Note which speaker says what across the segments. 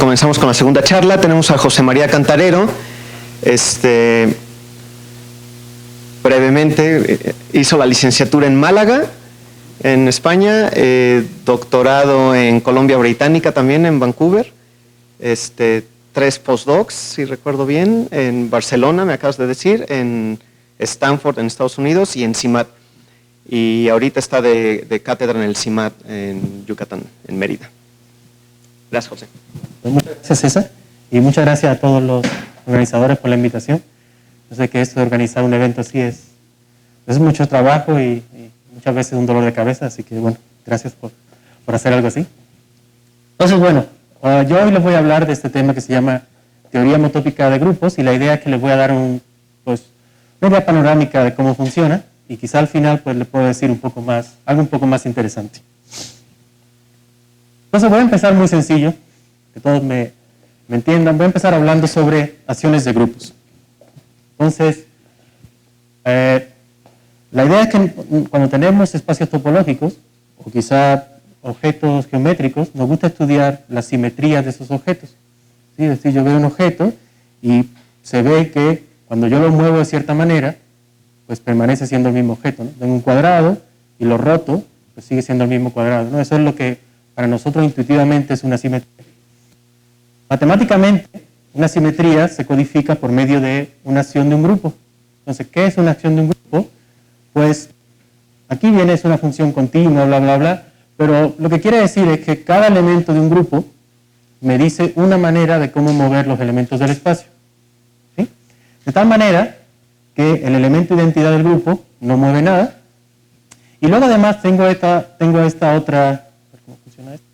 Speaker 1: comenzamos con la segunda charla. Tenemos a José María Cantarero. Brevemente hizo la licenciatura en Málaga, en España, doctorado en Columbia Británica también, en Vancouver, 3 postdocs, si recuerdo bien, en Barcelona, me acabas de decir, en Stanford, en Estados Unidos, y en CIMAT. Y ahorita está de cátedra en el CIMAT en Yucatán, en Mérida. Gracias, José.
Speaker 2: Pues muchas gracias, César, y muchas gracias a todos los organizadores por la invitación. Yo sé que esto de organizar un evento así es mucho trabajo y muchas veces un dolor de cabeza, así que bueno, gracias por hacer algo así. Entonces, bueno, yo hoy les voy a hablar de este tema que se llama teoría homotópica de grupos, y la idea es que les voy a dar una idea panorámica de cómo funciona, y quizá al final pues les puedo decir algo un poco más interesante. Entonces voy a empezar muy sencillo, que todos me entiendan. Voy a empezar hablando sobre acciones de grupos. Entonces, la idea es que cuando tenemos espacios topológicos, o quizá objetos geométricos, nos gusta estudiar las simetrías de esos objetos. ¿Sí? Es decir, yo veo un objeto y se ve que cuando yo lo muevo de cierta manera, pues permanece siendo el mismo objeto, ¿no? Tengo un cuadrado y lo roto, pues sigue siendo el mismo cuadrado, ¿no? Eso es lo que para nosotros intuitivamente es una simetría. Matemáticamente, una simetría se codifica por medio de una acción de un grupo. Entonces, ¿qué es una acción de un grupo? Pues aquí viene, es una función continua, bla, bla, bla, pero lo que quiere decir es que cada elemento de un grupo me dice una manera de cómo mover los elementos del espacio. ¿Sí? De tal manera que el elemento identidad del grupo no mueve nada, y luego además tengo esta otra... ¿Cómo funciona esto?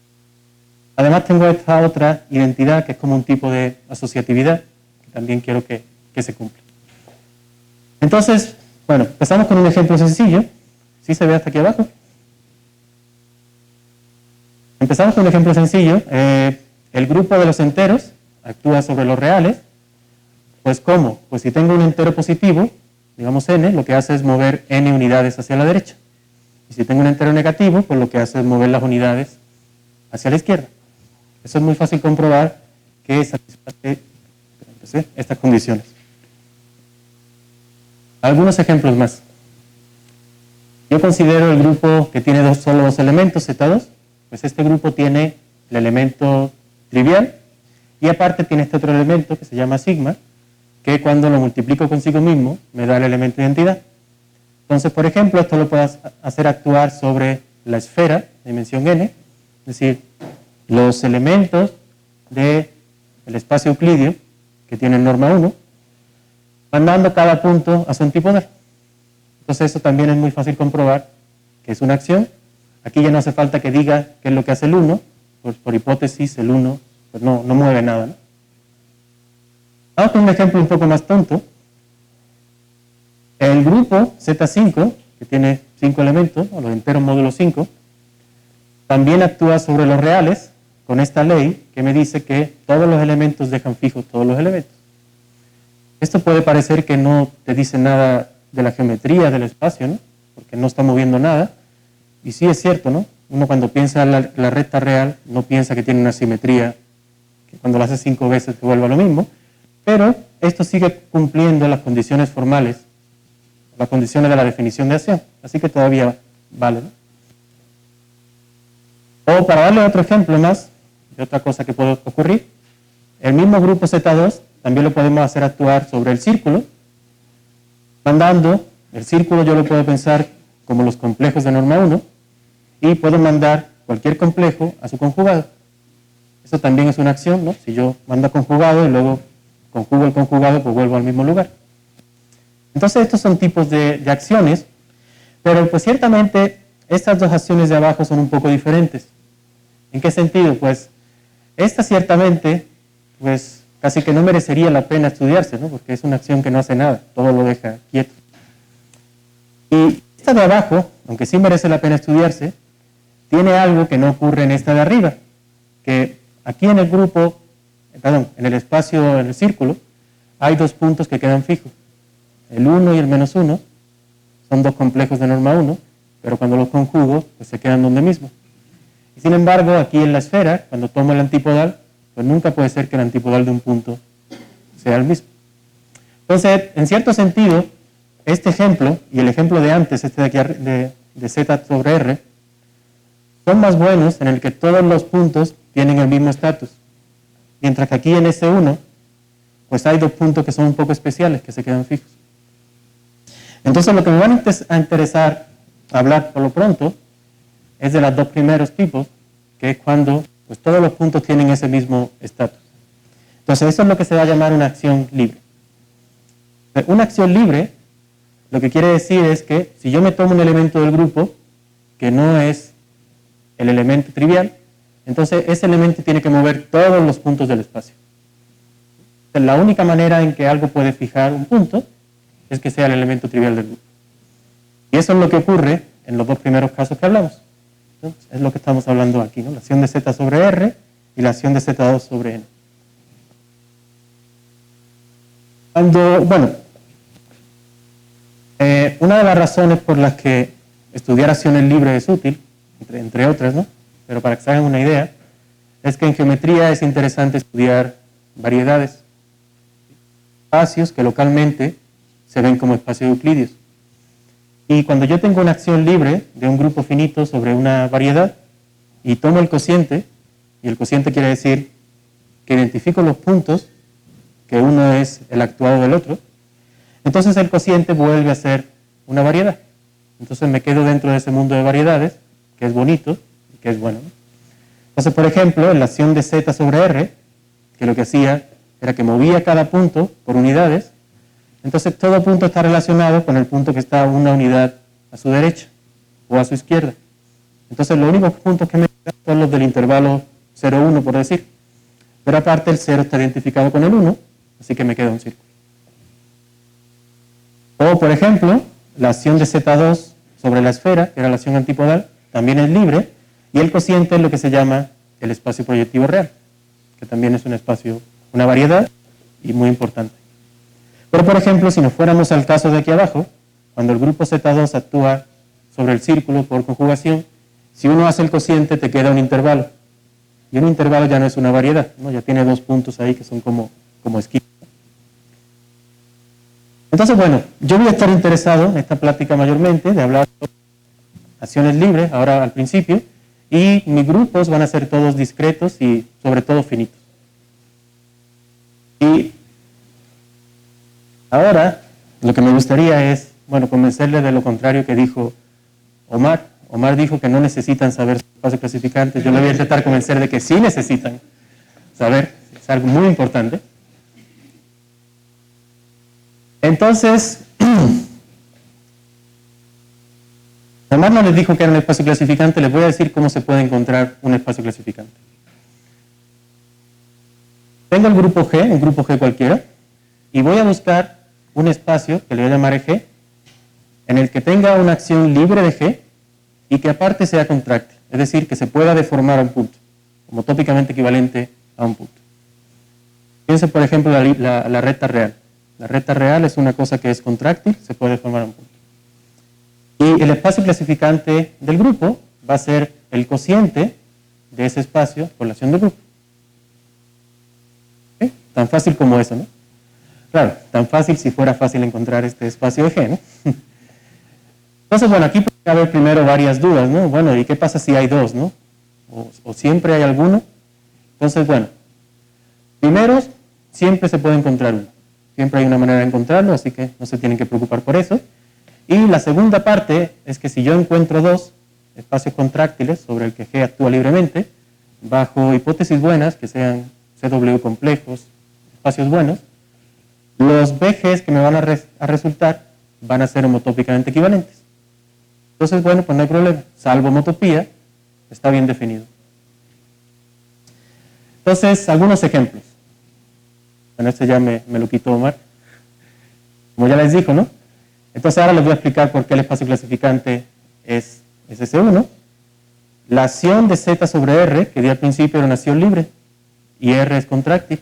Speaker 2: Además tengo esta otra identidad que es como un tipo de asociatividad que también quiero que se cumpla. Entonces, bueno, empezamos con un ejemplo sencillo. ¿Sí se ve hasta aquí abajo? Empezamos con un ejemplo sencillo. El grupo de los enteros actúa sobre los reales. Pues ¿cómo? Pues si tengo un entero positivo, digamos n, lo que hace es mover n unidades hacia la derecha. Y si tengo un entero negativo, pues lo que hace es mover las unidades hacia la izquierda. Eso es muy fácil comprobar que satisface estas condiciones. Algunos ejemplos más. Yo considero el grupo que tiene solo dos elementos, Z2, pues este grupo tiene el elemento trivial y aparte tiene este otro elemento que se llama sigma, que cuando lo multiplico consigo mismo me da el elemento de identidad. Entonces, por ejemplo, esto lo puedo hacer actuar sobre la esfera de dimensión n, es decir, los elementos del espacio euclidio que tienen norma 1, mandando cada punto a su antípoda. Entonces eso también es muy fácil comprobar que es una acción. Aquí ya no hace falta que diga qué es lo que hace el 1, pues por hipótesis el 1 pues no mueve nada, ¿no? Vamos con un ejemplo un poco más tonto. El grupo Z5, que tiene 5 elementos, o los enteros módulo 5, también actúa sobre los reales con esta ley que me dice que todos los elementos dejan fijos todos los elementos. Esto puede parecer que no te dice nada de la geometría del espacio, ¿no? Porque no está moviendo nada. Y sí es cierto, ¿no? Uno cuando piensa en la recta real no piensa que tiene una simetría, que cuando la hace 5 veces te vuelva lo mismo. Pero esto sigue cumpliendo las condiciones formales, las condiciones de la definición de acción. Así que todavía vale, ¿no? O para darle otro ejemplo más, de otra cosa que puede ocurrir, el mismo grupo Z2 también lo podemos hacer actuar sobre el círculo, mandando, el círculo yo lo puedo pensar como los complejos de norma 1, y puedo mandar cualquier complejo a su conjugado. Eso también es una acción, ¿no? Si yo mando conjugado y luego conjugo el conjugado, pues vuelvo al mismo lugar. Entonces estos son tipos de acciones, pero pues ciertamente estas dos acciones de abajo son un poco diferentes. ¿En qué sentido? Pues esta ciertamente, pues casi que no merecería la pena estudiarse, ¿no? Porque es una acción que no hace nada, todo lo deja quieto. Y esta de abajo, aunque sí merece la pena estudiarse, tiene algo que no ocurre en esta de arriba, que aquí en el grupo, en el espacio, en el círculo, hay dos puntos que quedan fijos. El 1 y el menos 1 son dos complejos de norma 1, pero cuando los conjugo, pues se quedan donde mismo. Y sin embargo, aquí en la esfera, cuando tomo el antipodal, pues nunca puede ser que el antipodal de un punto sea el mismo. Entonces, en cierto sentido, este ejemplo y el ejemplo de antes, este de aquí de Z sobre R, son más buenos en el que todos los puntos tienen el mismo estatus. Mientras que aquí en S1, pues hay dos puntos que son un poco especiales, que se quedan fijos. Entonces, lo que me van a interesar hablar por lo pronto es de los dos primeros tipos, que es cuando pues, todos los puntos tienen ese mismo estatus. Entonces, eso es lo que se va a llamar una acción libre. Una acción libre, lo que quiere decir es que si yo me tomo un elemento del grupo, que no es el elemento trivial, entonces ese elemento tiene que mover todos los puntos del espacio. Entonces, la única manera en que algo puede fijar un punto es que sea el elemento trivial del grupo. Y eso es lo que ocurre en los dos primeros casos que hablamos. Entonces, es lo que estamos hablando aquí, ¿no? La acción de Z sobre R y la acción de Z2 sobre N. Una de las razones por las que estudiar acciones libres es útil, entre otras, ¿no? Pero para que se hagan una idea, es que en geometría es interesante estudiar variedades, espacios que localmente se ven como espacios euclidios. Y cuando yo tengo una acción libre de un grupo finito sobre una variedad y tomo el cociente, y el cociente quiere decir que identifico los puntos, que uno es el actuado del otro, entonces el cociente vuelve a ser una variedad. Entonces me quedo dentro de ese mundo de variedades, que es bonito y que es bueno, ¿no? Entonces, por ejemplo, en la acción de Z sobre R, que lo que hacía era que movía cada punto por unidades, entonces todo punto está relacionado con el punto que está una unidad a su derecha o a su izquierda. Entonces los únicos puntos que me quedan son los del intervalo 0, 1, por decir. Pero aparte el 0 está identificado con el 1, así que me queda un círculo. O, por ejemplo, la acción de Z2 sobre la esfera, que era la acción antipodal, también es libre, y el cociente es lo que se llama el espacio proyectivo real, que también es un espacio, una variedad y muy importante. Pero, por ejemplo, si nos fuéramos al caso de aquí abajo, cuando el grupo Z2 actúa sobre el círculo por conjugación, si uno hace el cociente te queda un intervalo. Y un intervalo ya no es una variedad, ¿no? Ya tiene dos puntos ahí que son como esquinas. Entonces, bueno, yo voy a estar interesado en esta plática mayormente de hablar sobre acciones libres, ahora al principio, y mis grupos van a ser todos discretos y sobre todo finitos. Y ahora lo que me gustaría es, bueno, convencerles de lo contrario que dijo Omar. Omar dijo que no necesitan saber su espacio clasificante. Yo le voy a intentar convencer de que sí necesitan saber, es algo muy importante. Entonces, Omar no les dijo que era un espacio clasificante, les voy a decir cómo se puede encontrar un espacio clasificante. Tengo el grupo G, un grupo G cualquiera, y voy a buscar un espacio que le voy a llamar G, en el que tenga una acción libre de G y que aparte sea contráctil, es decir, que se pueda deformar a un punto, como tópicamente equivalente a un punto. Piensen, por ejemplo, la recta real. La recta real es una cosa que es contráctil, se puede deformar a un punto. Y el espacio clasificante del grupo va a ser el cociente de ese espacio por la acción del grupo. ¿Sí? Tan fácil como eso, ¿no? Claro, tan fácil si fuera fácil encontrar este espacio de G, ¿no? Entonces, bueno, aquí puede haber primero varias dudas, ¿no? Bueno, ¿y qué pasa si hay dos, no? O siempre hay alguno. Entonces, bueno, primero, siempre se puede encontrar uno. Siempre hay una manera de encontrarlo, así que no se tienen que preocupar por eso. Y la segunda parte es que si yo encuentro dos espacios contráctiles sobre el que G actúa libremente, bajo hipótesis buenas, que sean CW complejos, espacios buenos, los BGs que me van a resultar van a ser homotópicamente equivalentes. Entonces, bueno, pues no hay problema. Salvo homotopía, está bien definido. Entonces, algunos ejemplos. Bueno, este ya me lo quitó Omar. Como ya les dijo, ¿no? Entonces ahora les voy a explicar por qué el espacio clasificante es S1. La acción de Z sobre R, que di al principio era una acción libre, y R es contráctil.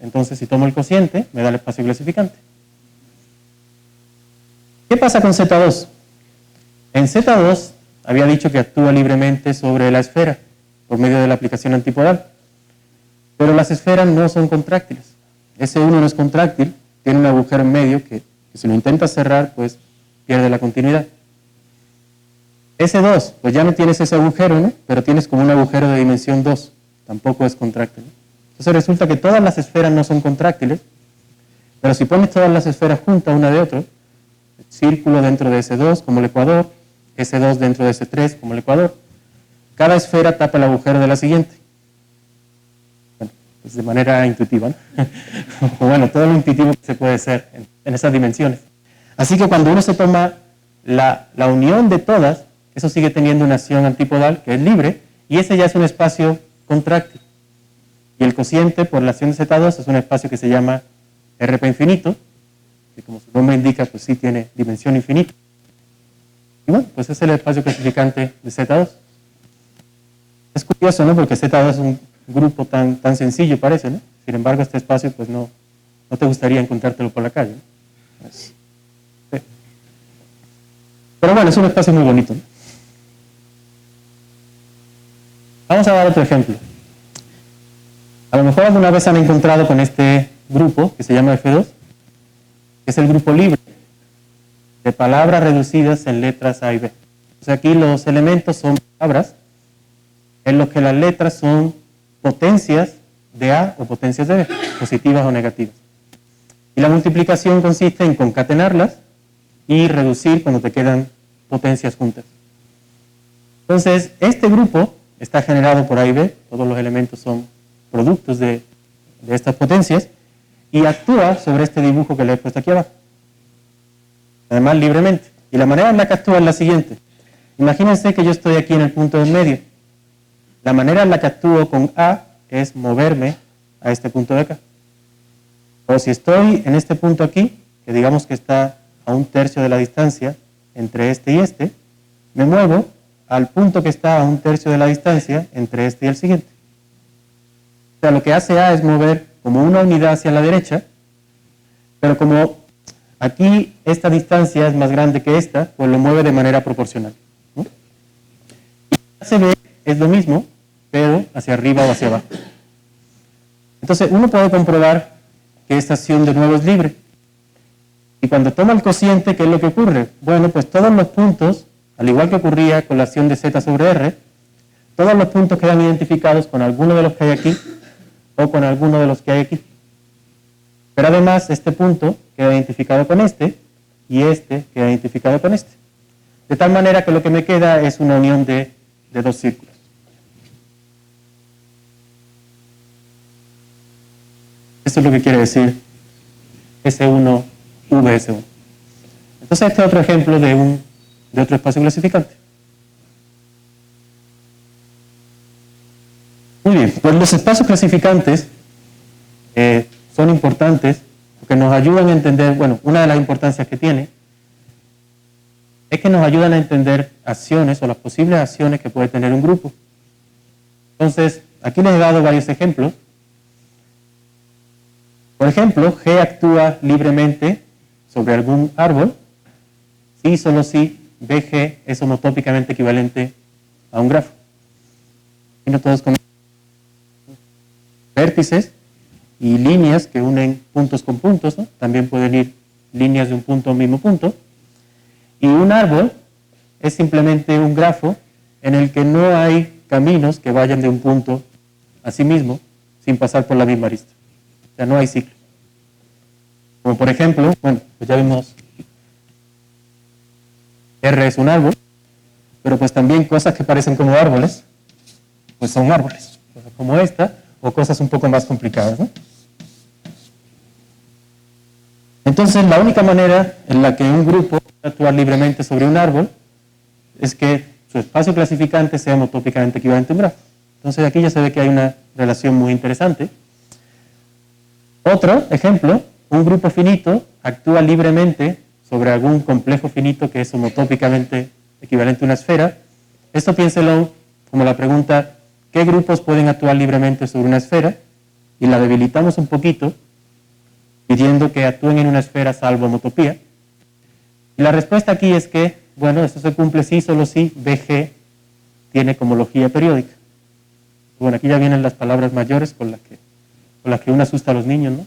Speaker 2: Entonces si tomo el cociente, me da el espacio clasificante. ¿Qué pasa con Z2? En Z2 había dicho que actúa libremente sobre la esfera, por medio de la aplicación antipodal. Pero las esferas no son contráctiles. S1 no es contráctil, tiene un agujero en medio que si lo intentas cerrar, pues pierde la continuidad. S2, pues ya no tienes ese agujero, ¿no? Pero tienes como un agujero de dimensión 2, tampoco es contráctil, ¿no? Entonces resulta que todas las esferas no son contráctiles, pero si pones todas las esferas juntas una de otra, círculo dentro de S2 como el ecuador, S2 dentro de S3 como el ecuador, cada esfera tapa el agujero de la siguiente. Bueno, pues de manera intuitiva, ¿no? O bueno, todo lo intuitivo que se puede hacer en esas dimensiones. Así que cuando uno se toma la unión de todas, eso sigue teniendo una acción antipodal que es libre, y ese ya es un espacio contráctil. Y el cociente por la acción de Z2 es un espacio que se llama RP infinito, que como su nombre indica, pues sí tiene dimensión infinita. Y bueno, pues ese es el espacio clasificante de Z2. Es curioso, ¿no? Porque Z2 es un grupo tan sencillo, parece, ¿no? Sin embargo, este espacio, pues no te gustaría encontrártelo por la calle, ¿no? Sí. Pero bueno, es un espacio muy bonito, ¿no? Vamos a dar otro ejemplo. A lo mejor alguna vez han encontrado con este grupo que se llama F2, que es el grupo libre de palabras reducidas en letras A y B. O sea, aquí los elementos son palabras en los que las letras son potencias de A o potencias de B, positivas o negativas. Y la multiplicación consiste en concatenarlas y reducir cuando te quedan potencias juntas. Entonces, este grupo está generado por A y B, todos los elementos son productos de estas potencias, y actúa sobre este dibujo que le he puesto aquí abajo. Además, libremente. Y la manera en la que actúa es la siguiente. Imagínense que yo estoy aquí en el punto del medio. La manera en la que actúo con A es moverme a este punto de acá. O si estoy en este punto aquí, que digamos que está a 1/3 de la distancia entre este y este, me muevo al punto que está a 1/3 de la distancia entre este y el siguiente. O sea, lo que hace A es mover como una unidad hacia la derecha, pero como aquí esta distancia es más grande que esta, pues lo mueve de manera proporcional, ¿no? Y hace B es lo mismo, pero hacia arriba o hacia abajo. Entonces uno puede comprobar que esta acción de nuevo es libre. Y cuando toma el cociente, ¿qué es lo que ocurre? Bueno, pues todos los puntos, al igual que ocurría con la acción de Z sobre R, todos los puntos quedan identificados con alguno de los que hay aquí o con alguno de los que hay aquí. Pero además este punto queda identificado con este y este queda identificado con este. De tal manera que lo que me queda es una unión de dos círculos. Eso es lo que quiere decir S1, VS1. Entonces este es otro ejemplo de otro espacio clasificante. Muy bien, pues los espacios clasificantes son importantes porque nos ayudan a entender, bueno, una de las importancias que tiene es que nos ayudan a entender acciones o las posibles acciones que puede tener un grupo. Entonces, aquí les he dado varios ejemplos. Por ejemplo, G actúa libremente sobre algún árbol si solo si BG es homotópicamente equivalente a un grafo. Y no todos conocen vértices y líneas que unen puntos con puntos, ¿no? También pueden ir líneas de un punto a un mismo punto. Y un árbol es simplemente un grafo en el que no hay caminos que vayan de un punto a sí mismo sin pasar por la misma arista. O sea, no hay ciclos. Como por ejemplo, bueno, pues ya vimos, R es un árbol, pero pues también cosas que parecen como árboles, pues son árboles, como esta, o cosas un poco más complicadas, ¿no? Entonces, la única manera en la que un grupo puede actuar libremente sobre un árbol es que su espacio clasificante sea homotópicamente equivalente a un grafo. Entonces, aquí ya se ve que hay una relación muy interesante. Otro ejemplo, un grupo finito actúa libremente sobre algún complejo finito que es homotópicamente equivalente a una esfera. Esto piénselo como la pregunta, ¿qué grupos pueden actuar libremente sobre una esfera? Y la debilitamos un poquito, pidiendo que actúen en una esfera salvo homotopía. Y la respuesta aquí es que, bueno, esto se cumple si solo si BG tiene cohomología periódica. Bueno, aquí ya vienen las palabras mayores con las que con las que uno asusta a los niños, ¿no?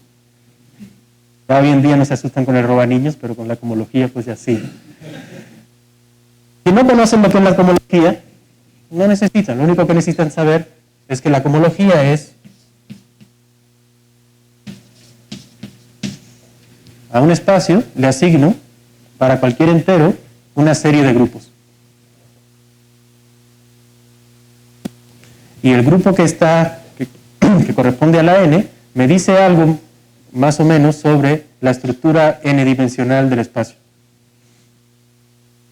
Speaker 2: Ya hoy en día no se asustan con el roba niños, pero con la cohomología pues ya sí. Si no conocen lo que es la cohomología, no necesitan. Lo único que necesitan saber es que la cohomología es a un espacio le asigno para cualquier entero una serie de grupos. Y el grupo que corresponde a la n me dice algo más o menos sobre la estructura n-dimensional del espacio.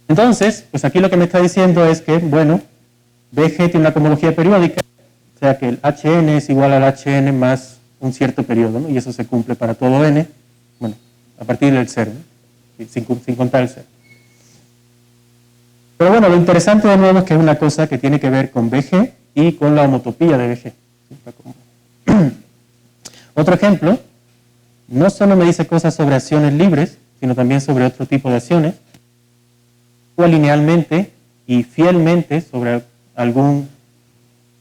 Speaker 2: Entonces, pues aquí lo que me está diciendo es que, bueno, BG tiene una cohomología periódica, o sea que el Hn es igual al Hn más un cierto periodo, ¿no? Y eso se cumple para todo n, bueno, a partir del 0, ¿no? sin contar el 0. Pero bueno, lo interesante de nuevo es que es una cosa que tiene que ver con BG y con la homotopía de BG. Otro ejemplo, no solo me dice cosas sobre acciones libres, sino también sobre otro tipo de acciones, o linealmente y fielmente sobre algún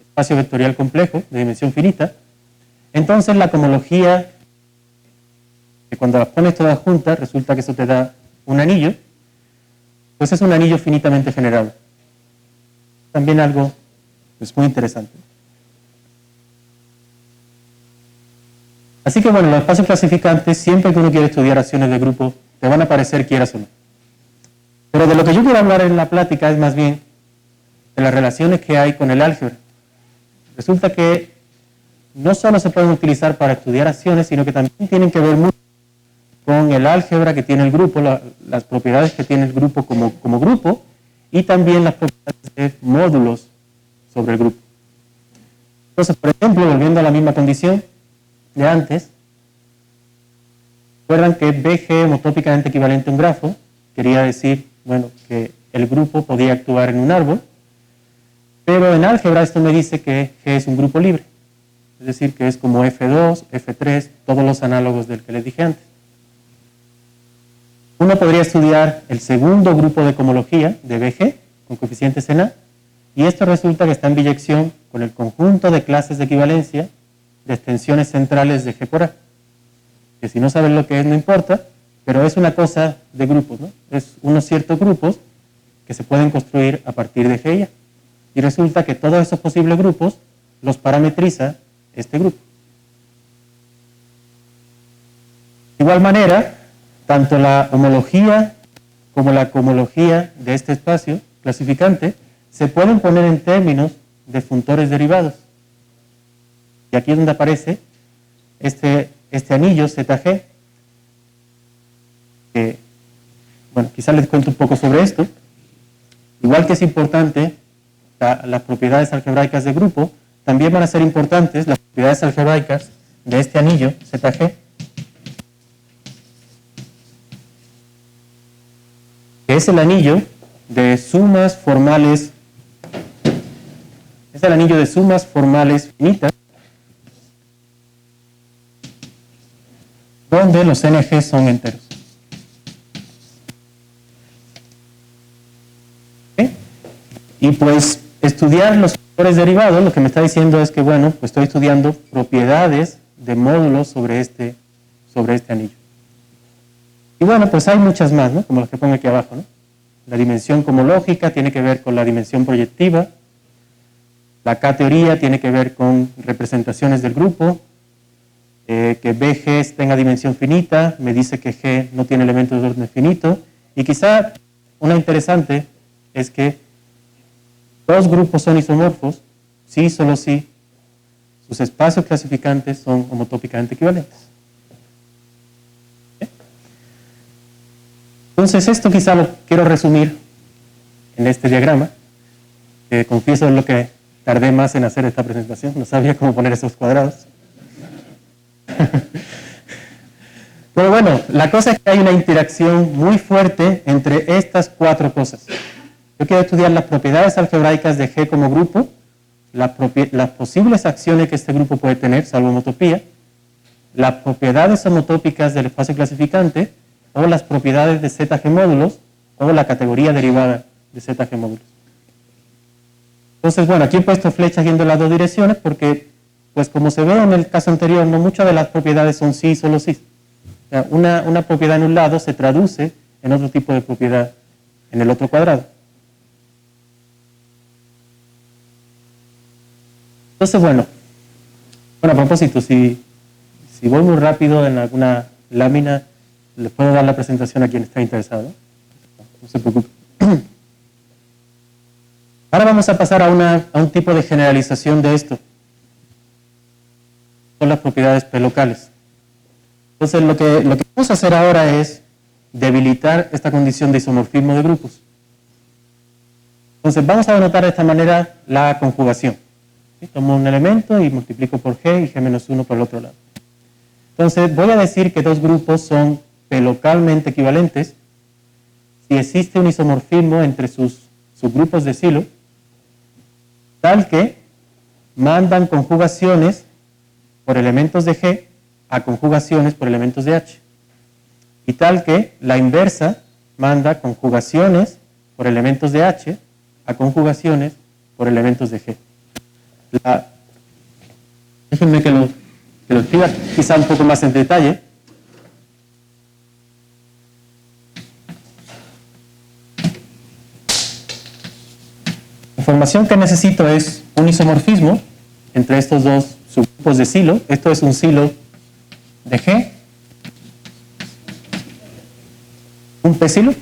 Speaker 2: espacio vectorial complejo de dimensión finita. Entonces la cohomología, que cuando las pones todas juntas, resulta que eso te da un anillo, pues es un anillo finitamente generado. También algo pues, muy interesante. Así que bueno, los espacios clasificantes, siempre que uno quiere estudiar acciones de grupo, te van a aparecer quieras o no. Pero de lo que yo quiero hablar en la plática es más bien de las relaciones que hay con el álgebra. Resulta que no solo se pueden utilizar para estudiar acciones, sino que también tienen que ver mucho con el álgebra que tiene el grupo, las propiedades que tiene el grupo como grupo, y también las propiedades de módulos sobre el grupo. Entonces, por ejemplo, volviendo a la misma condición de antes, recuerdan que BG homotópicamente equivalente a un grafo quería decir, bueno, que el grupo podía actuar en un árbol, pero en álgebra esto me dice que G es un grupo libre, es decir, que es como F2, F3, todos los análogos del que les dije antes. Uno podría estudiar el segundo grupo de cohomología de BG con coeficientes en A, y esto resulta que está en biyección con el conjunto de clases de equivalencia de extensiones centrales de G por A, que si no saben lo que es no importa, pero es una cosa de grupos, ¿no? Es unos ciertos grupos que se pueden construir a partir de G y A. Y resulta que todos esos posibles grupos los parametriza este grupo. De igual manera, tanto la homología como la cohomología de este espacio clasificante se pueden poner en términos de funtores derivados. Y aquí es donde aparece este anillo ZG, que, bueno, quizás les cuento un poco sobre esto. Igual que es importante las propiedades algebraicas de grupo, también van a ser importantes las propiedades algebraicas de este anillo ZG, que es el anillo de sumas formales, finitas, donde los NG son enteros. ¿Okay? Y pues estudiar los funtores derivados, lo que me está diciendo es que, bueno, pues estoy estudiando propiedades de módulos sobre este anillo. Y bueno, pues hay muchas más, ¿no? Como las que pongo aquí abajo, ¿no? La dimensión cohomológica tiene que ver con la dimensión proyectiva. La K-teoría tiene que ver con representaciones del grupo. Que BG tenga dimensión finita, me dice que G no tiene elementos de orden finito. Y quizá una interesante es que dos grupos son isomorfos, sí, solo si sus espacios clasificantes son homotópicamente equivalentes. ¿Okay? Entonces esto quizá lo quiero resumir en este diagrama, que confieso es lo que tardé más en hacer esta presentación, no sabía cómo poner esos cuadrados. Pero bueno, la cosa es que hay una interacción muy fuerte entre estas cuatro cosas. Yo quiero estudiar las propiedades algebraicas de G como grupo, las posibles acciones que este grupo puede tener, salvo homotopía, las propiedades homotópicas del espacio clasificante, o las propiedades de ZG módulos, o la categoría derivada de ZG módulos. Entonces, bueno, aquí he puesto flechas yendo en las dos direcciones porque pues como se ve en el caso anterior, no muchas de las propiedades son sí, solo sí. O sea, una propiedad en un lado se traduce en otro tipo de propiedad en el otro cuadrado. Entonces, bueno, a propósito, si voy muy rápido en alguna lámina, les puedo dar la presentación a quien está interesado. No se preocupe. Ahora vamos a pasar a un tipo de generalización de esto. Son las propiedades P locales. Entonces, lo que vamos a hacer ahora es debilitar esta condición de isomorfismo de grupos. Entonces, vamos a denotar de esta manera la conjugación. ¿Sí? Tomo un elemento y multiplico por G y G menos 1 por el otro lado. Entonces, voy a decir que dos grupos son P localmente equivalentes si existe un isomorfismo entre sus subgrupos de Sylow, tal que mandan conjugaciones por elementos de G a conjugaciones por elementos de H. Y tal que la inversa manda conjugaciones por elementos de H a conjugaciones por elementos de G. Déjenme que lo escriba quizá un poco más en detalle. La información que necesito es un isomorfismo entre estos dos subgrupos de Sylow. Esto es un Sylow de G. Un P Sylow.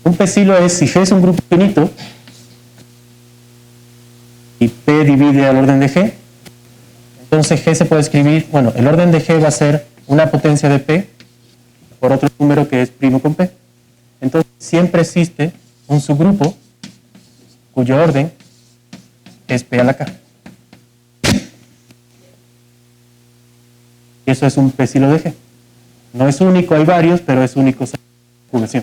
Speaker 2: Un P Sylow es, si G es un grupo finito y P divide al orden de G, entonces G se puede escribir, bueno, el orden de G va a ser una potencia de P por otro número que es primo con P. Entonces siempre existe un subgrupo cuyo orden es P a la K. Y eso es un P Sylow de G. No es único, hay varios, pero es único en conjugación.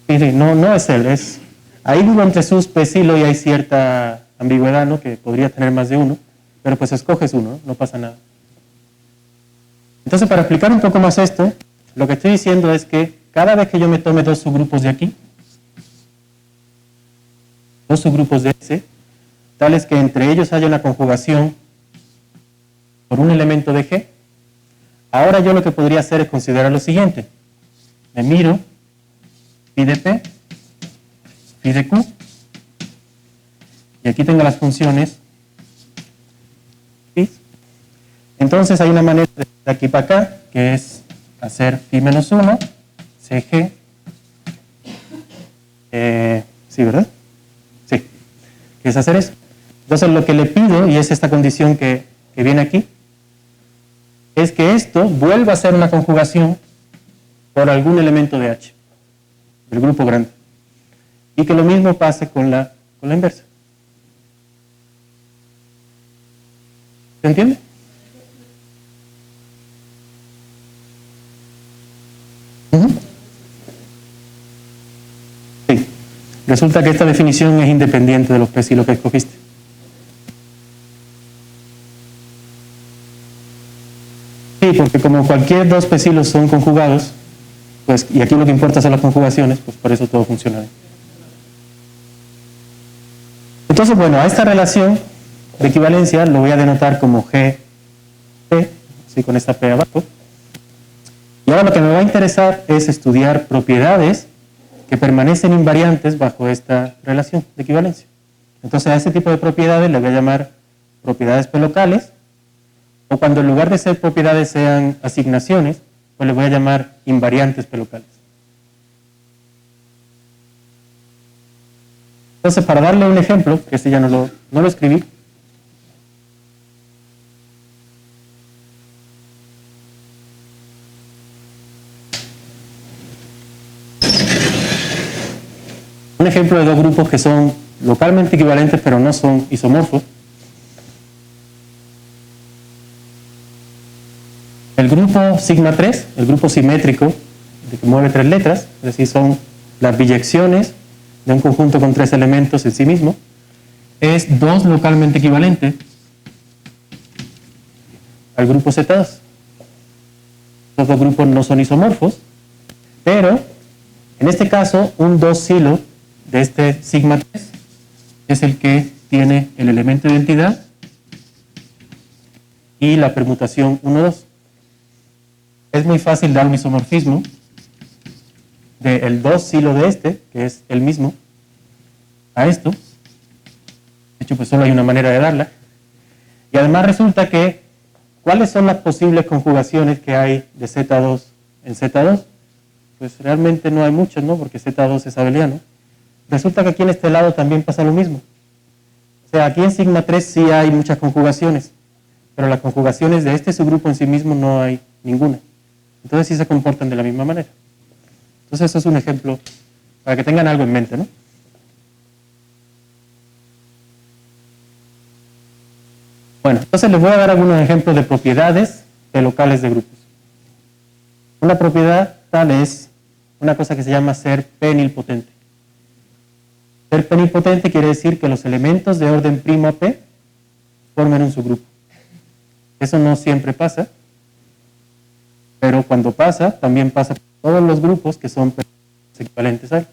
Speaker 2: Sí, no es él, es... Ahí digo entre sus P Sylow y hay cierta ambigüedad, ¿no? Que podría tener más de uno, pero pues escoges uno, ¿no? No pasa nada. Entonces, para explicar un poco más esto, lo que estoy diciendo es que cada vez que yo me tome dos subgrupos de aquí, dos subgrupos de S, tales que entre ellos haya una conjugación por un elemento de G, ahora yo lo que podría hacer es considerar lo siguiente. Me miro phi de P, phi de Q, y aquí tengo las funciones phi. Entonces hay una manera de aquí para acá, que es hacer phi menos 1, CG, sí, ¿verdad? Sí, que es hacer eso. Entonces lo que le pido, y es esta condición que viene aquí, es que esto vuelva a ser una conjugación por algún elemento de H, del grupo grande. Y que lo mismo pase con la inversa. ¿Se entiende? Sí. Resulta que esta definición es independiente de los P Sylow que escogiste. Sí, porque como cualquier dos P Sylow son conjugados, pues, y aquí lo que importa son las conjugaciones, pues por eso todo funciona bien. Entonces, bueno, a esta relación de equivalencia lo voy a denotar como GP, así con esta P abajo. Y ahora lo que me va a interesar es estudiar propiedades que permanecen invariantes bajo esta relación de equivalencia. Entonces a ese tipo de propiedades le voy a llamar propiedades P locales, o cuando en lugar de ser propiedades sean asignaciones, pues le voy a llamar invariantes P locales. Entonces, para darle un ejemplo, que este ya no lo escribí, un ejemplo de dos grupos que son localmente equivalentes pero no son isomorfos. El grupo sigma 3, el grupo simétrico, de que mueve tres letras, es decir, son las biyecciones de un conjunto con tres elementos en sí mismo, es 2 localmente equivalente al grupo Z2. Los dos grupos no son isomorfos, pero en este caso un 2 Sylow de este sigma 3 es el que tiene el elemento de identidad y la permutación 1,2. Es muy fácil dar un isomorfismo del 2 silo de este, que es el mismo, a esto. De hecho, pues solo hay una manera de darla. Y además resulta que, ¿cuáles son las posibles conjugaciones que hay de Z2 en Z2? Pues realmente no hay muchas, ¿no? Porque Z2 es abeliano. Resulta que aquí en este lado también pasa lo mismo. O sea, aquí en sigma 3 sí hay muchas conjugaciones, pero las conjugaciones de este subgrupo en sí mismo no hay ninguna. Entonces sí se comportan de la misma manera. Entonces eso es un ejemplo para que tengan algo en mente, ¿no? Bueno, entonces les voy a dar algunos ejemplos de propiedades de locales de grupos. Una propiedad tal es una cosa que se llama ser p-nilpotente. Ser p-nilpotente quiere decir que los elementos de orden primo a p formen un subgrupo. Eso no siempre pasa, pero cuando pasa, también pasa por todos los grupos que son equivalentes a él.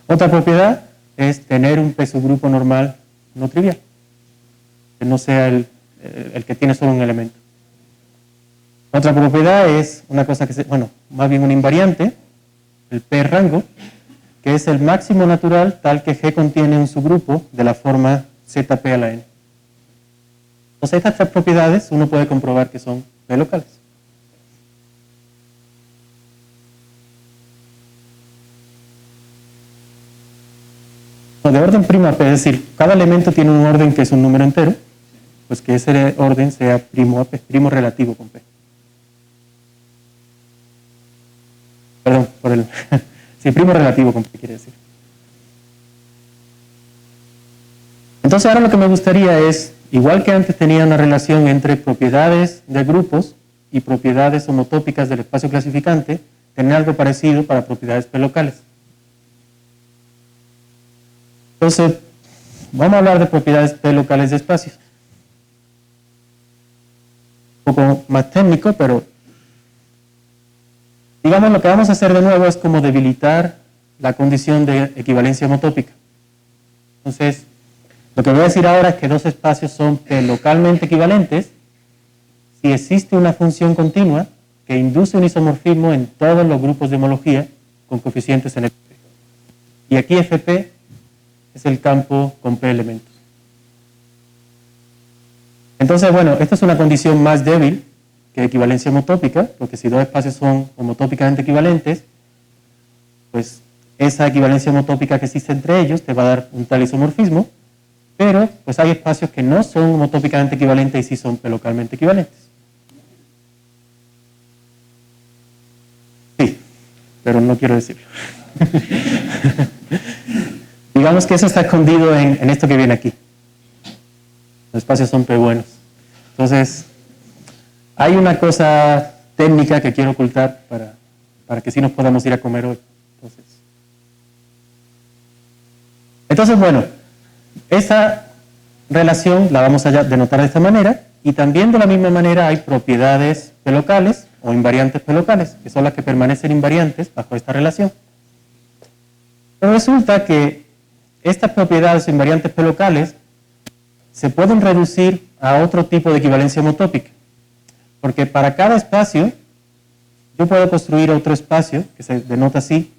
Speaker 2: Otra propiedad es tener un p subgrupo normal no trivial, que no sea el que tiene solo un elemento. Otra propiedad es una cosa que más bien una invariante, el p rango, que es el máximo natural tal que G contiene un subgrupo de la forma ZP a la n. Entonces estas tres propiedades uno puede comprobar que son p locales. De orden primo a p, es decir, cada elemento tiene un orden que es un número entero, pues que ese orden sea primo a p, primo relativo con p. Perdón, sí, primo relativo con p quiere decir. Entonces ahora lo que me gustaría es, igual que antes tenía una relación entre propiedades de grupos y propiedades homotópicas del espacio clasificante, tener algo parecido para propiedades p locales. Entonces, vamos a hablar de propiedades p locales de espacios. Un poco más técnico, pero digamos lo que vamos a hacer de nuevo es como debilitar la condición de equivalencia homotópica. Entonces, lo que voy a decir ahora es que dos espacios son p localmente equivalentes si existe una función continua que induce un isomorfismo en todos los grupos de homología con coeficientes en FP. Y aquí FP es el campo con p elementos. Entonces, bueno, esta es una condición más débil que equivalencia homotópica, porque si dos espacios son homotópicamente equivalentes, pues esa equivalencia homotópica que existe entre ellos te va a dar un tal isomorfismo, pero pues hay espacios que no son homotópicamente equivalentes y sí son p localmente equivalentes. Sí, pero no quiero decirlo. Digamos que eso está escondido en esto que viene aquí. Los espacios son p buenos. Entonces, hay una cosa técnica que quiero ocultar para que sí nos podamos ir a comer hoy. Entonces, bueno, esa relación la vamos a denotar de esta manera, y también de la misma manera hay propiedades p locales o invariantes p locales, que son las que permanecen invariantes bajo esta relación. Pero resulta que estas propiedades invariantes p locales se pueden reducir a otro tipo de equivalencia homotópica, porque para cada espacio yo puedo construir otro espacio que se denota así,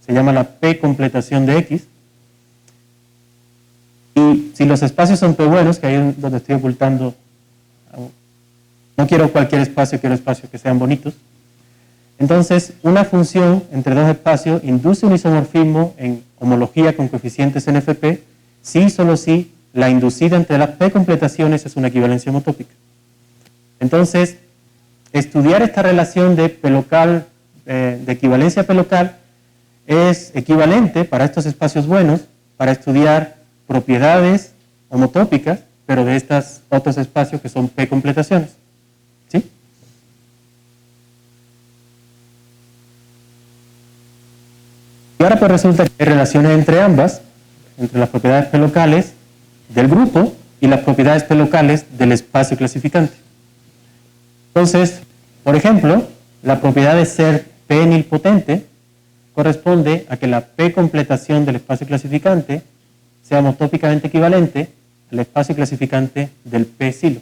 Speaker 2: se llama la p completación de X, y si los espacios son p buenos, que ahí es donde estoy ocultando, no quiero cualquier espacio, quiero espacios que sean bonitos, entonces una función entre dos espacios induce un isomorfismo en homología con coeficientes en FP, si y solo si la inducida entre las p completaciones es una equivalencia homotópica. Entonces, estudiar esta relación de p local, de equivalencia p local, es equivalente para estos espacios buenos para estudiar propiedades homotópicas, pero de estos otros espacios que son p completaciones. ¿Sí? Y ahora pues resulta que hay relaciones entre ambas, entre las propiedades p locales del grupo y las propiedades p locales del espacio clasificante. Entonces, por ejemplo, la propiedad de ser p nilpotente corresponde a que la p completación del espacio clasificante sea homotópicamente equivalente al espacio clasificante del P silo.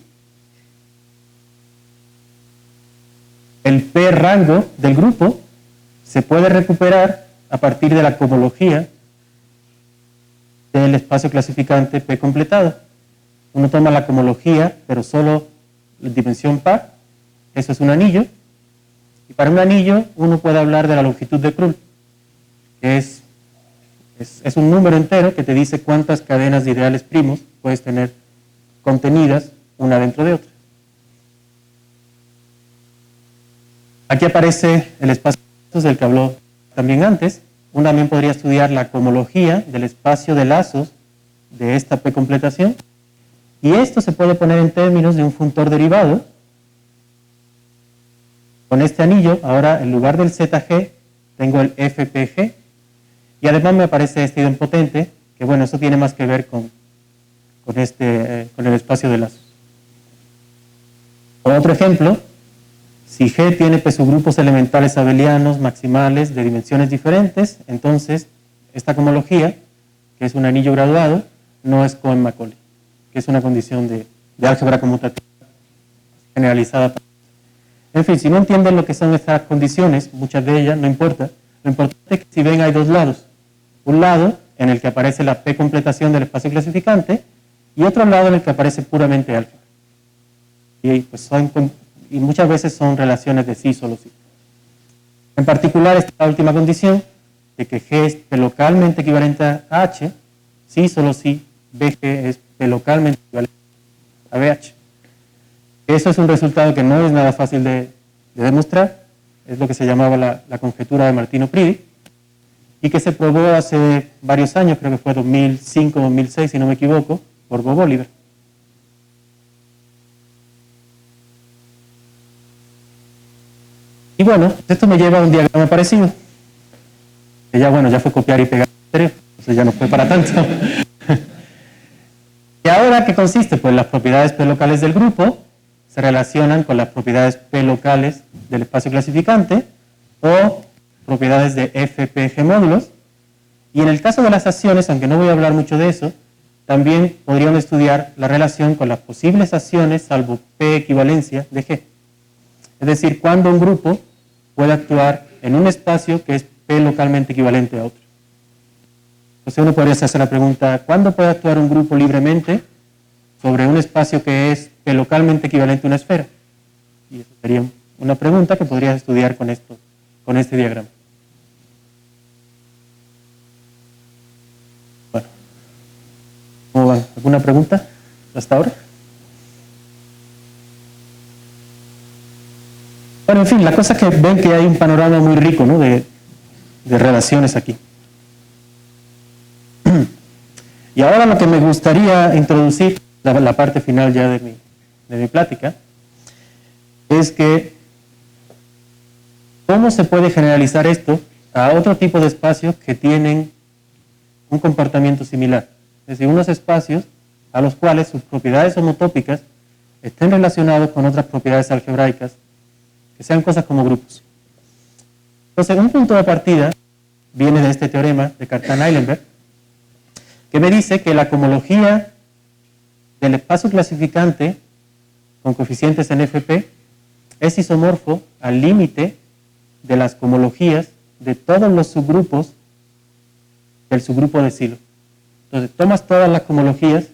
Speaker 2: El P rango del grupo se puede recuperar a partir de la cohomología del espacio clasificante P completado. Uno toma la cohomología, pero solo la dimensión par, eso es un anillo, y para un anillo uno puede hablar de la longitud de Krull, que es un número entero que te dice cuántas cadenas de ideales primos puedes tener contenidas una dentro de otra. Aquí aparece el espacio del que habló también antes. Uno también podría estudiar la cohomología del espacio de lazos de esta P completación. Y esto se puede poner en términos de un funtor derivado. Con este anillo, ahora en lugar del ZG, tengo el FPG. Y además me aparece este idempotente, que bueno, eso tiene más que ver con el espacio de lazos. Por otro ejemplo, si G tiene pues, subgrupos elementales abelianos maximales de dimensiones diferentes, entonces esta cohomología, que es un anillo graduado, no es Cohen-Macaulay, que es una condición de álgebra conmutativa generalizada. En fin, si no entienden lo que son estas condiciones, muchas de ellas, no importa. Lo importante es que si ven hay dos lados. Un lado en el que aparece la P completación del espacio clasificante y otro lado en el que aparece puramente álgebra. Y, pues, y muchas veces son relaciones de sí, solo sí. En particular, esta última condición de que G es P localmente equivalente a H, sí, solo sí, BG es P localmente equivalente a BH. Eso es un resultado que no es nada fácil de demostrar, es lo que se llamaba la conjetura de Martino-Pridi, y que se probó hace varios años, creo que fue 2005, 2006, si no me equivoco, por Bob Oliver. Y bueno, esto me lleva a un diagrama parecido, que ya fue copiar y pegar, entonces ya no fue para tanto. ¿Y ahora qué consiste? Pues las propiedades P locales del grupo se relacionan con las propiedades P locales del espacio clasificante o propiedades de FPG módulos. Y en el caso de las acciones, aunque no voy a hablar mucho de eso, también podrían estudiar la relación con las posibles acciones salvo P equivalencia de G. Es decir, cuando un grupo puede actuar en un espacio que es P localmente equivalente a otro. Entonces uno podría hacerse la pregunta, ¿cuándo puede actuar un grupo libremente sobre un espacio que es P localmente equivalente a una esfera? Y eso sería una pregunta que podrías estudiar con este diagrama. Bueno, ¿cómo van? ¿Alguna pregunta hasta ahora? Bueno, en fin, la cosa es que ven que hay un panorama muy rico, ¿no? de relaciones aquí. Y ahora lo que me gustaría introducir, la parte final ya de mi plática, es que cómo se puede generalizar esto a otro tipo de espacios que tienen un comportamiento similar. Es decir, unos espacios a los cuales sus propiedades homotópicas estén relacionados con otras propiedades algebraicas que sean cosas como grupos. Entonces, un punto de partida viene de este teorema de Cartan-Eilenberg, que me dice que la cohomología del espacio clasificante con coeficientes en FP es isomorfo al límite de las cohomologías de todos los subgrupos del subgrupo de Sylow. Entonces, tomas todas las cohomologías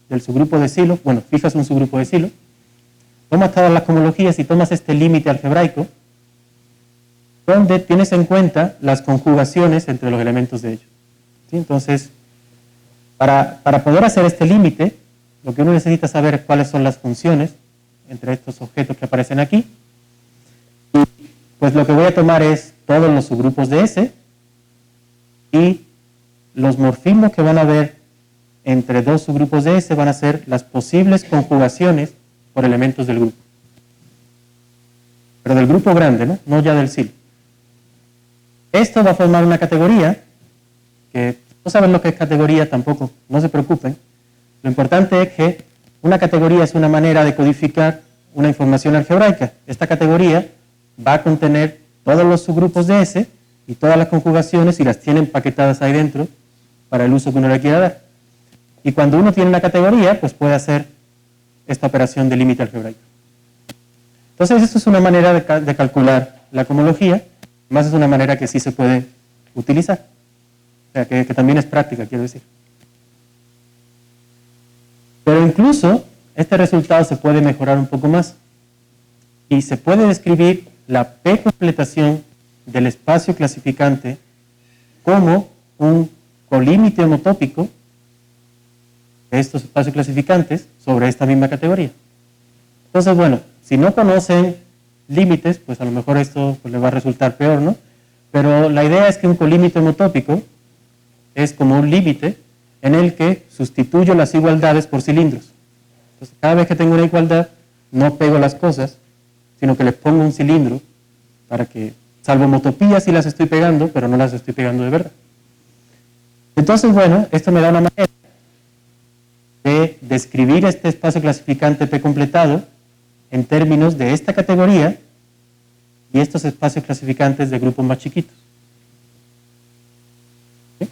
Speaker 2: del subgrupo de Sylow, bueno, fijas un subgrupo de Sylow, tomas todas las cohomologías y tomas este límite algebraico, donde tienes en cuenta las conjugaciones entre los elementos de ellos. ¿Sí? Entonces, para poder hacer este límite, lo que uno necesita saber es cuáles son las funciones entre estos objetos que aparecen aquí. Y pues lo que voy a tomar es todos los subgrupos de S y los morfismos que van a haber entre dos subgrupos de S van a ser las posibles conjugaciones por elementos del grupo. Pero del grupo grande, ¿no? No ya del Sylow. Esto va a formar una categoría que no saben lo que es categoría tampoco, no se preocupen. Lo importante es que una categoría es una manera de codificar una información algebraica. Esta categoría va a contener todos los subgrupos de S y todas las conjugaciones y las tiene empaquetadas ahí dentro para el uso que uno le quiera dar. Y cuando uno tiene una categoría, pues puede hacer esta operación de límite algebraico. Entonces, esto es una manera de calcular la cohomología, más es una manera que sí se puede utilizar. O sea, que también es práctica, quiero decir. Pero incluso, este resultado se puede mejorar un poco más. Y se puede describir la P-completación del espacio clasificante como un colímite homotópico de estos espacios clasificantes sobre esta misma categoría. Entonces, bueno, si no conocen límites, pues a lo mejor esto pues, les va a resultar peor, ¿no? Pero la idea es que un colímite homotópico es como un límite en el que sustituyo las igualdades por cilindros. Entonces, cada vez que tengo una igualdad, no pego las cosas, sino que les pongo un cilindro para que, salvo homotopías, sí las estoy pegando, pero no las estoy pegando de verdad. Entonces, bueno, esto me da una manera de describir este espacio clasificante P completado en términos de esta categoría y estos espacios clasificantes de grupos más chiquitos. ¿Sí?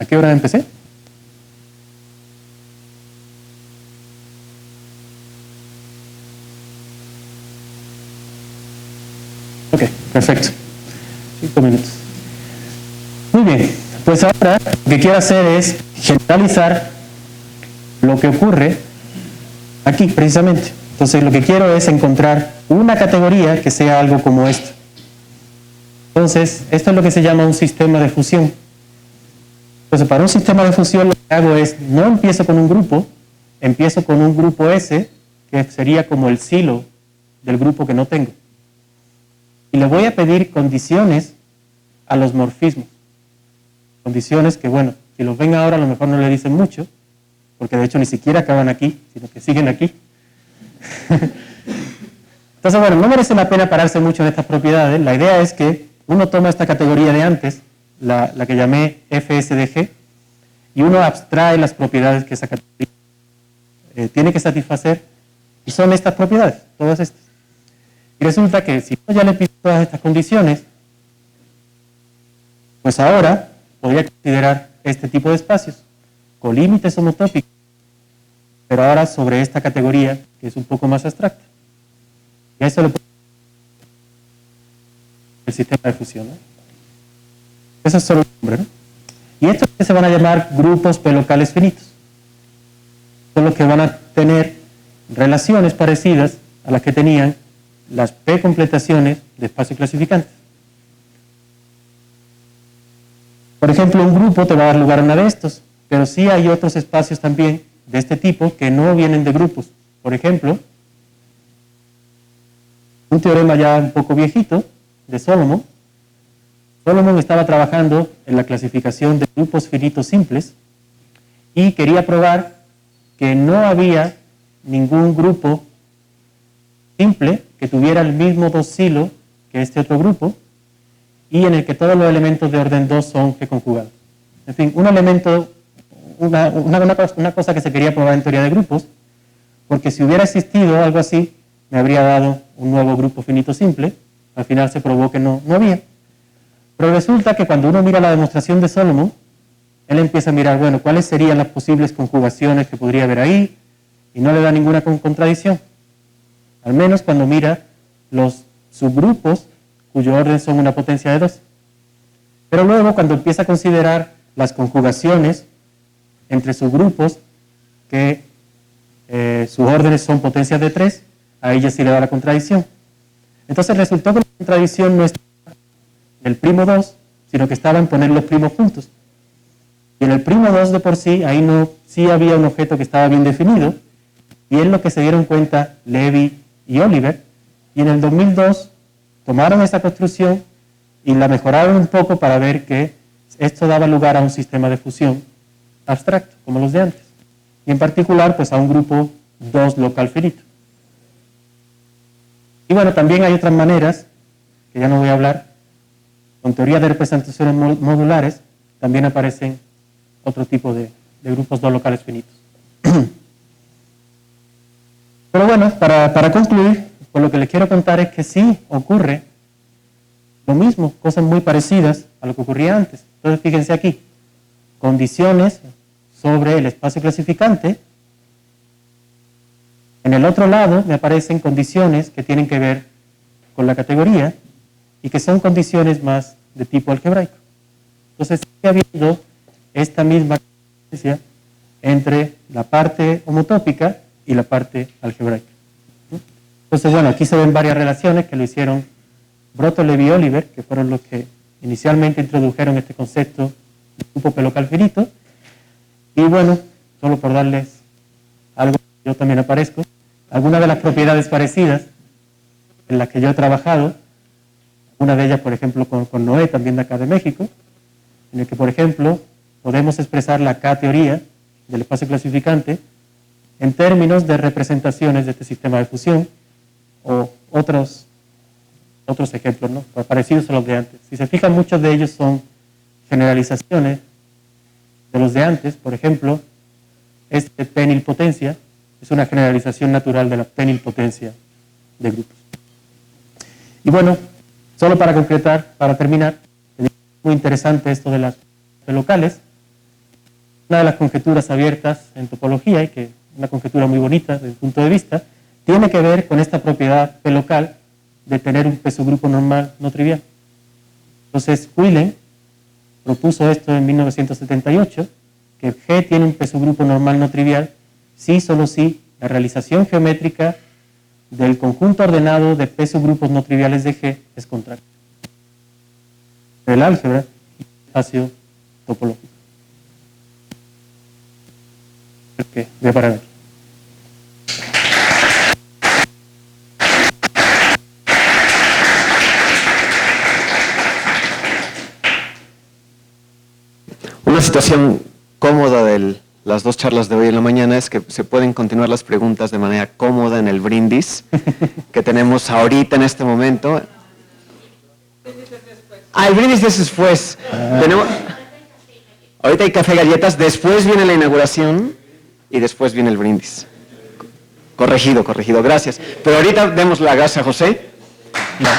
Speaker 2: ¿A qué hora empecé? Ok, perfecto. 5 minutos. Muy bien, pues ahora lo que quiero hacer es generalizar lo que ocurre aquí precisamente. Entonces lo que quiero es encontrar una categoría que sea algo como esto. Entonces, esto es lo que se llama un sistema de fusión. Entonces, para un sistema de fusión lo que hago es, no empiezo con un grupo, empiezo con un grupo S, que sería como el silo del grupo que no tengo. Y le voy a pedir condiciones a los morfismos. Condiciones que, bueno, si los ven ahora a lo mejor no le dicen mucho, porque de hecho ni siquiera acaban aquí, sino que siguen aquí. Entonces, bueno, no merece la pena pararse mucho en estas propiedades. La idea es que uno toma esta categoría de antes, la que llamé FSDG, y uno abstrae las propiedades que esa categoría tiene que satisfacer, y son estas propiedades, todas estas. Y resulta que si yo ya le pido todas estas condiciones, pues ahora podría considerar este tipo de espacios, colímites homotópicos, pero ahora sobre esta categoría que es un poco más abstracta. Y a eso le pongo el sistema de fusión, ¿no? Eso es solo un nombre, ¿no? Y estos se van a llamar grupos P locales finitos. Son los que van a tener relaciones parecidas a las que tenían las P completaciones de espacios clasificantes. Por ejemplo, un grupo te va a dar lugar a una de estos, pero sí hay otros espacios también de este tipo que no vienen de grupos. Por ejemplo, un teorema ya un poco viejito de Solomon. Solomon estaba trabajando en la clasificación de grupos finitos simples y quería probar que no había ningún grupo simple que tuviera el mismo dosilo que este otro grupo y en el que todos los elementos de orden 2 son G conjugados. En fin, un elemento, una cosa que se quería probar en teoría de grupos, porque si hubiera existido algo así, me habría dado un nuevo grupo finito simple. Al final se probó que no había. Pero resulta que cuando uno mira la demostración de Solomon, él empieza a mirar, bueno, cuáles serían las posibles conjugaciones que podría haber ahí, y no le da ninguna contradicción. Al menos cuando mira los subgrupos cuyo orden son una potencia de 2. Pero luego cuando empieza a considerar las conjugaciones entre subgrupos que sus órdenes son potencias de 3, ahí ya sí le da la contradicción. Entonces resultó que la contradicción no estaba en el primo 2, sino que estaba en poner los primos juntos. Y en el primo 2 de por sí, ahí no, sí había un objeto que estaba bien definido, y es lo que se dieron cuenta Levy y Oliver, y en el 2002 tomaron esa construcción y la mejoraron un poco para ver que esto daba lugar a un sistema de fusión abstracto, como los de antes. Y en particular, pues a un grupo 2 local finito. Y bueno, también hay otras maneras, que ya no voy a hablar, con teoría de representaciones modulares, también aparecen otro tipo de grupos 2 locales finitos. Pero bueno, para concluir, pues lo que les quiero contar es que sí ocurre lo mismo, cosas muy parecidas a lo que ocurría antes. Entonces fíjense aquí, condiciones sobre el espacio clasificante. En el otro lado me aparecen condiciones que tienen que ver con la categoría y que son condiciones más de tipo algebraico. Entonces sigue habiendo esta misma diferencia entre la parte homotópica y la parte algebraica. Entonces, bueno, aquí se ven varias relaciones que lo hicieron Brotoleve y Oliver, que fueron los que inicialmente introdujeron este concepto de grupo P-local finito. Y bueno, solo por darles algo, yo también aparezco, algunas de las propiedades parecidas en las que yo he trabajado, una de ellas, por ejemplo, con Noé, también de acá de México, en el que, por ejemplo, podemos expresar la K-teoría del espacio clasificante en términos de representaciones de este sistema de fusión o otros ejemplos, ¿no? Parecidos a los de antes. Si se fijan, muchos de ellos son generalizaciones de los de antes. Por ejemplo, este penilpotencia es una generalización natural de la penilpotencia de grupos. Y bueno, solo para concretar, para terminar, es muy interesante esto de las locales. Una de las conjeturas abiertas en topología, y que una conjetura muy bonita desde el punto de vista, tiene que ver con esta propiedad P-local de tener un P subgrupo normal no trivial. Entonces, Quillen propuso esto en 1978, que G tiene un P subgrupo normal no trivial si, solo si, la realización geométrica del conjunto ordenado de P subgrupos no triviales de G es contraria. El álgebra y el espacio topológico. Ok, voy a parar aquí.
Speaker 1: Una situación cómoda de las dos charlas de hoy en la mañana es que se pueden continuar las preguntas de manera cómoda en el brindis que tenemos ahorita en este momento. El brindis es después. Ahorita hay café y galletas, después viene la inauguración y después viene el brindis. Corregido, gracias. Pero ahorita demos la gracia a José.
Speaker 2: No.